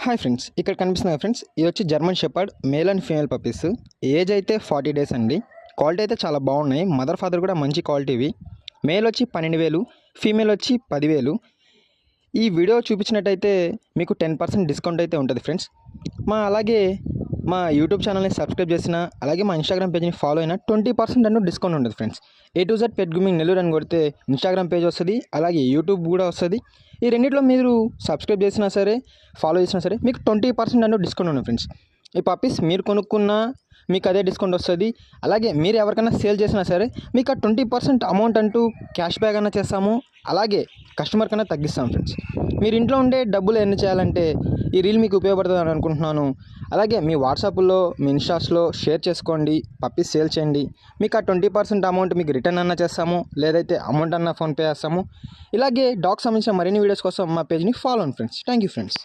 Hi friends, ఇక్కడ కనిపిస్తుంది friends, ఇది వచ్చి German shepherd male and female puppies. Age అయితే 40 days అండి. క్వాలిటీ అయితే చాలా బాగున్నాయి. మదర్ ఫాదర్ కూడా మంచి క్వాలిటీవి. మేల్ వచ్చి 12,000, ఫీమేల్ వచ్చి 10,000. ఈ వీడియో చూపించినట్టయితే మీకు 10% డిస్కౌంట్ అయితే ఉంటుంది ఫ్రెండ్స్. అలాగే మా యూట్యూబ్ ఛానల్ని సబ్స్క్రైబ్ చేసిన, అలాగే మా ఇన్స్టాగ్రామ్ పేజ్ని ఫాలో అయినా 20% అన్న డిస్కౌంట్ ఉంటుంది friends. A to Z pet grooming Nellore అని కొడితే ఇన్స్టాగ్రామ్ పేజ్ వస్తుంది, అలాగే యూట్యూబ్ కూడా వస్తుంది. ఈ రెండిట్లో మీరు సబ్స్క్రైబ్ చేసినా సరే, ఫాలో చేసినా సరే మీకు 20% అన్న డిస్కౌంట్ ఉంది ఫ్రెండ్స్. ఈ పప్పీస్ మీరు కొనుక్కున్నా మీకు అదే డిస్కౌంట్ వస్తుంది. అలాగే మీరు ఎవరికైనా సేల్ చేసినా సరే మీకు ఆ 20% అమౌంట్ అంటూ క్యాష్ బ్యాక్ అన్న చేస్తాము, అలాగే కస్టమర్ కన్నా తగ్గిస్తాం ఫ్రెండ్స్. మీరు ఇంట్లో ఉండే డబ్బులు ఎన్ని చేయాలంటే ఈ రీల్ మీకు ఉపయోగపడుతుంది అని అనుకుంటున్నాను. అలాగే మీ వాట్సాప్లో, మీ ఇన్స్టాస్లో షేర్ చేసుకోండి, పప్పీస్ సేల్ చేయండి. మీకు ఆ 20% అమౌంట్ మీకు రిటర్న్ అన్న చేస్తాము, లేదైతే అమౌంట్ అన్న ఫోన్పే చేస్తాము. ఇలాగే డాగ్ సంబంధించిన మరిన్ని వీడియోస్ కోసం మా పేజ్ని ఫాలో అవ్వండి ఫ్రెండ్స్. Thank you friends.